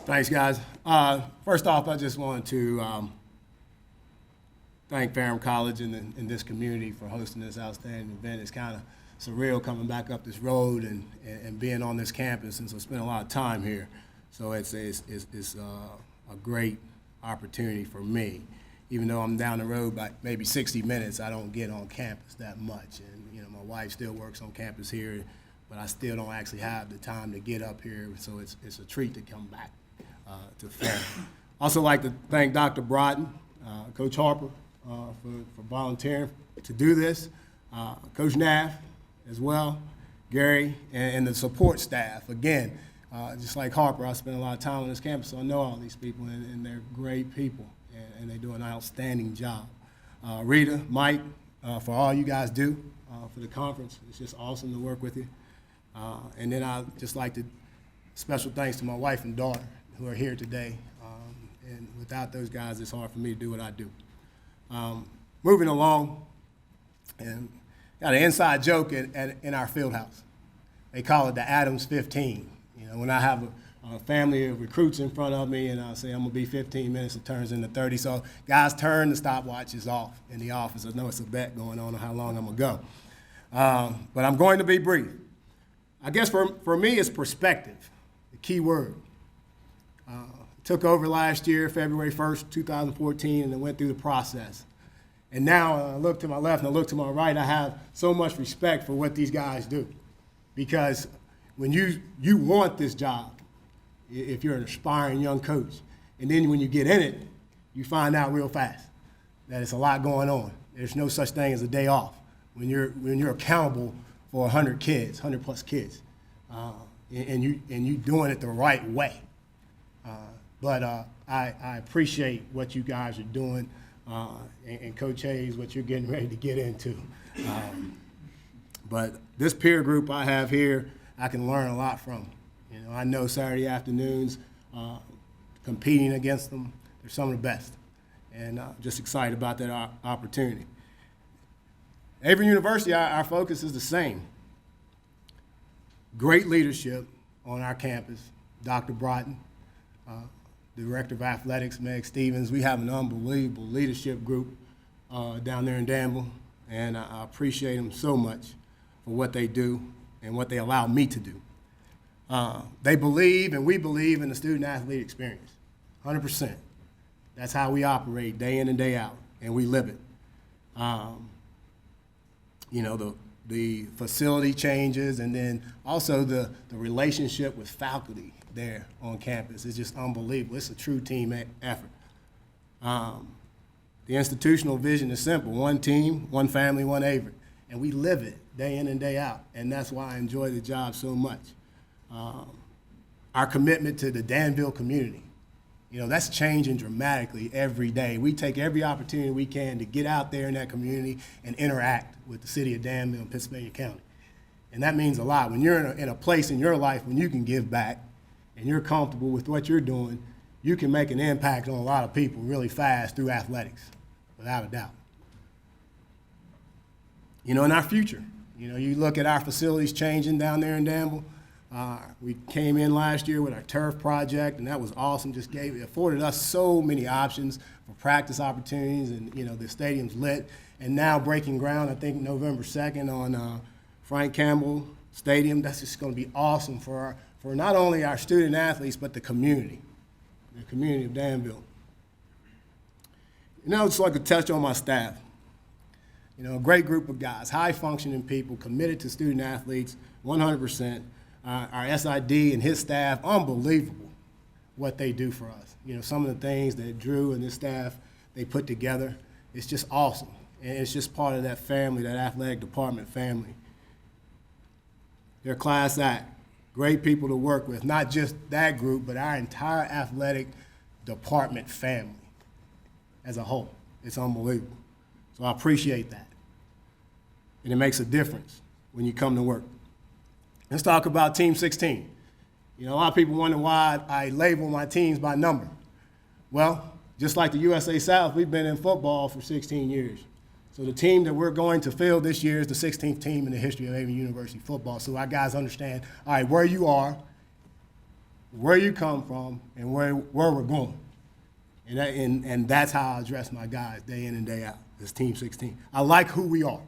Thanks, guys. First off, I just wanted to thank Ferrum College and this community for hosting this outstanding event. It's kind of surreal coming back up this road and being on this campus, since I spent a lot of time here. So it's a great opportunity for me. Even though I'm down the road by maybe 60 minutes, I don't get on campus that much. And my wife still works on campus here, but I still don't actually have the time to get up here. So it's a treat to come back to Ferrum. Also like to thank Dr. Broughton, Coach Harper for volunteering to do this, Coach Naff as well, Gary, and the support staff. Again, just like Harper, I spent a lot of time on this campus, so I know all these people, and they're great people, and they do an outstanding job. Rita, Mike, for all you guys do for the conference. It's just awesome to work with you. And then I'd just like to, special thanks to my wife and daughter who are here today. And without those guys, it's hard for me to do what I do. Moving along, and got an inside joke in our field house. They call it the Adams 15. When I have a family of recruits in front of me and I say I'm gonna be 15 minutes, it turns into 30. So guys turn the stopwatches off in the office. I know it's a bet going on how long I'm gonna go. But I'm going to be brief. I guess for me, it's perspective, the key word. Took over last year, February 1st, 2014, and then went through the process. And now I look to my left and I look to my right, I have so much respect for what these guys do. Because when you want this job, if you're an aspiring young coach, and then when you get in it, you find out real fast that it's a lot going on. There's no such thing as a day off when you're accountable for 100 kids, 100 plus kids, and you doing it the right way. But I appreciate what you guys are doing, and Coach Hayes, what you're getting ready to get into. But this peer group I have here, I can learn a lot from. I know Saturday afternoons, competing against them, they're some of the best. And just excited about that opportunity. Averett University, our focus is the same. Great leadership on our campus. Dr. Broughton, Director of Athletics, Meg Stevens. We have an unbelievable leadership group down there in Danville, and I appreciate them so much for what they do and what they allow me to do. They believe, and we believe, in the student-athlete experience, 100%. That's how we operate day in and day out, and we live it. The facility changes, and then also the relationship with faculty there on campus is just unbelievable. It's a true team effort. The institutional vision is simple: one team, one family, one Averett, and we live it day in and day out, and that's why I enjoy the job so much. Our commitment to the Danville community, that's changing dramatically every day. We take every opportunity we can to get out there in that community and interact with the city of Danville and Pennsylvania County. And that means a lot. When you're in a place in your life when you can give back and you're comfortable with what you're doing, you can make an impact on a lot of people really fast through athletics, without a doubt. In our future, you look at our facilities changing down there in Danville. We came in last year with our turf project, and that was awesome. It afforded us so many options for practice opportunities, and the stadium's lit. And now breaking ground, I think November 2nd on Frank Campbell Stadium. That's just going to be awesome for not only our student athletes but the community of Danville. Just like to touch on my staff. A great group of guys, high functioning people, committed to student athletes, 100%. Our SID and his staff, unbelievable what they do for us. Some of the things that Drew and his staff, they put together, it's just awesome. And it's just part of that family, that athletic department family. They're class act, great people to work with, not just that group, but our entire athletic department family as a whole. It's unbelievable. So I appreciate that. And it makes a difference when you come to work. Let's talk about Team 16. A lot of people wonder why I label my teams by number. Well, just like the USA South, we've been in football for 16 years. So the team that we're going to field this year is the 16th team in the history of Averett University football. So our guys understand, all right, where you are where you come from and where we're going. And that's how I address my guys day in and day out, this Team 16. I like who we are.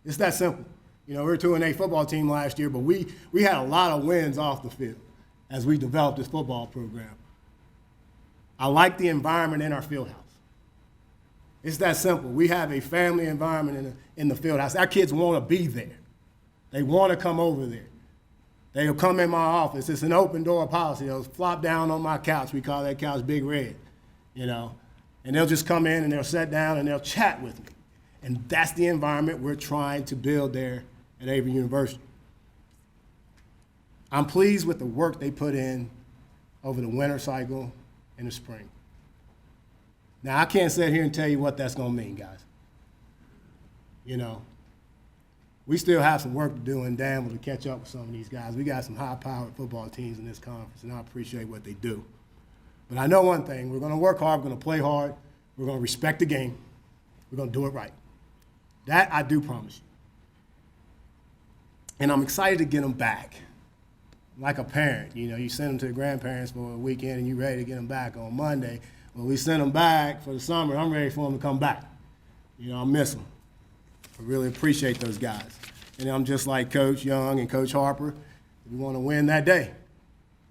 It's that simple. You know, we were a 2-8 football team last year, but we had a lot of wins off the field as we developed this football program. I like the environment in our field house. It's that simple. We have a family environment in the field house. Our kids want to be there. They want to come over there. They'll come in my office. It's an open door policy. They'll flop down on my couch. We call that couch Big Red, you know. And they'll just come in and they'll sit down and they'll chat with me. And that's the environment we're trying to build there at Averett University. I'm pleased with the work they put in over the winter cycle and the spring. Now, I can't sit here and tell you what that's going to mean, guys. You know, we still have some work to do in Danville to catch up with some of these guys. We got some high-powered football teams in this conference, and I appreciate what they do. But I know one thing. We're going to work hard. We're going to play hard. We're going to respect the game. We're going to do it right. That I do promise you. And I'm excited to get them back. Like a parent, you know, you send them to the grandparents for a weekend and you're ready to get them back on Monday. Well, we send them back for the summer. I'm ready for them to come back. You know, I miss them. I really appreciate those guys. And I'm just like Coach Young and Coach Harper. We want to win that day,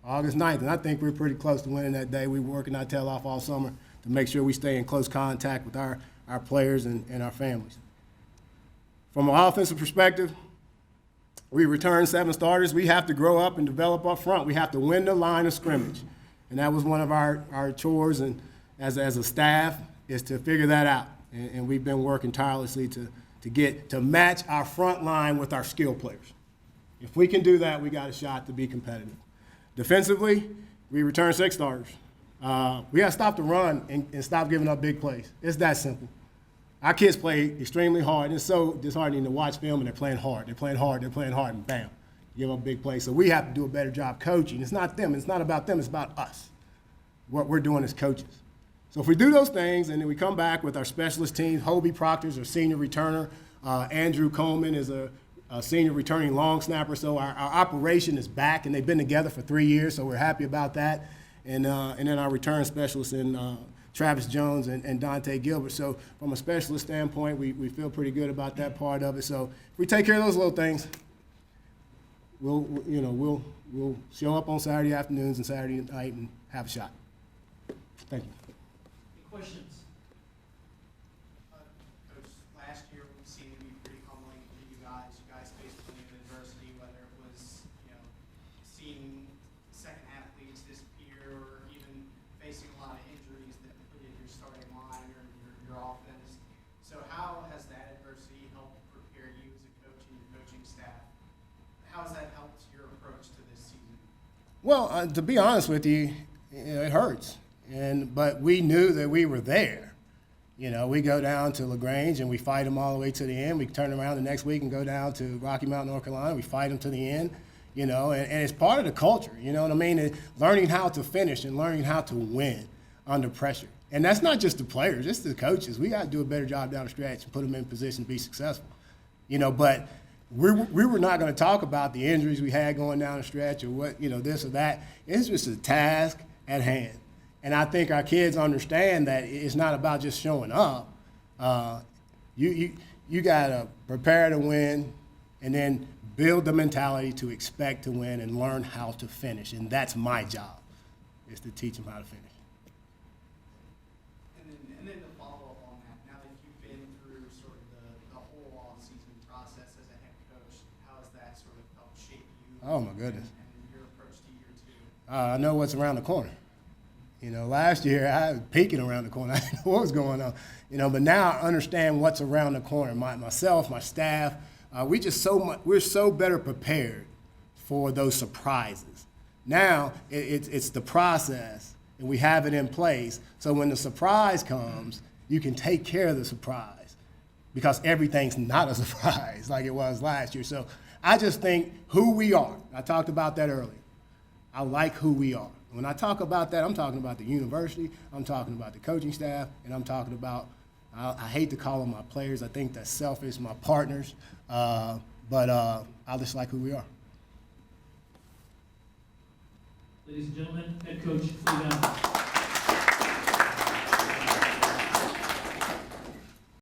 August 9th. And I think we're pretty close to winning that day. We're working our tail off all summer to make sure we stay in close contact with our players and our families. From an offensive perspective, we return 7 starters. We have to grow up and develop up front. We have to win the line of scrimmage. And that was one of our chores and as a staff is to figure that out. And we've been working tirelessly to match our front line with our skill players. If we can do that, we got a shot to be competitive. Defensively, we return 6 starters. We got to stop the run and stop giving up big plays. It's that simple. Our kids play extremely hard. It's so disheartening to watch film, and they're playing hard. They're playing hard. They're playing hard, and bam, give up big plays. So we have to do a better job coaching. It's not them. It's not about them. It's about us, what we're doing as coaches. So if we do those things, and then we come back with our specialist teams, Hobie Proctor's our senior returner. Andrew Coleman is a senior returning long snapper. So our operation is back, and they've been together for 3 years, so we're happy about that. And then our return specialists in Travis Jones and Dante Gilbert. So from a specialist standpoint, we feel pretty good about that part of it. So if we take care of those little things, we'll show up on Saturday afternoons and Saturday night and have a shot. Thank you. Any questions? Coach, last year we seemed to be pretty humbling for you guys. You guys faced plenty of adversity, whether it was seeing second athletes disappear or even facing a lot of injuries that depleted your starting line or your offense. So how has that adversity helped prepare you as a coach and your coaching staff? How has that helped your approach to this season? Well, to be honest with you, it hurts. But we knew that we were there. You know, we go down to LaGrange and we fight them all the way to the end. We turn around the next week and go down to Rocky Mount, North Carolina. We fight them to the end, you know, and it's part of the culture, you know what I mean? Learning how to finish and learning how to win under pressure. And that's not just the players, it's the coaches. We got to do a better job down the stretch and put them in position to be successful. You know, but we were not going to talk about the injuries we had going down the stretch or what, you know, this or that. It's just a task at hand. And I think our kids understand that it's not about just showing up. You got to prepare to win and then build the mentality to expect to win and learn how to finish. And that's my job, is to teach them how to finish. And then to follow up on that, now that you've been through sort of the whole off-season process as a head coach, how has that sort of helped shape you? Oh, my goodness. And your approach to year 2? I know what's around the corner. You know, last year I was peeking around the corner. I didn't know what was going on. You know, but now I understand what's around the corner. Myself, my staff, we're so better prepared for those surprises. Now it's the process, and we have it in place. So when the surprise comes, you can take care of the surprise because everything's not a surprise like it was last year. So I just think who we are. I talked about that earlier. I like who we are. When I talk about that, I'm talking about the university, I'm talking about the coaching staff, and I'm talking about, I hate to call them my players. I think that's selfish, my partners, but I just like who we are. Ladies and gentlemen, head coach Cleive.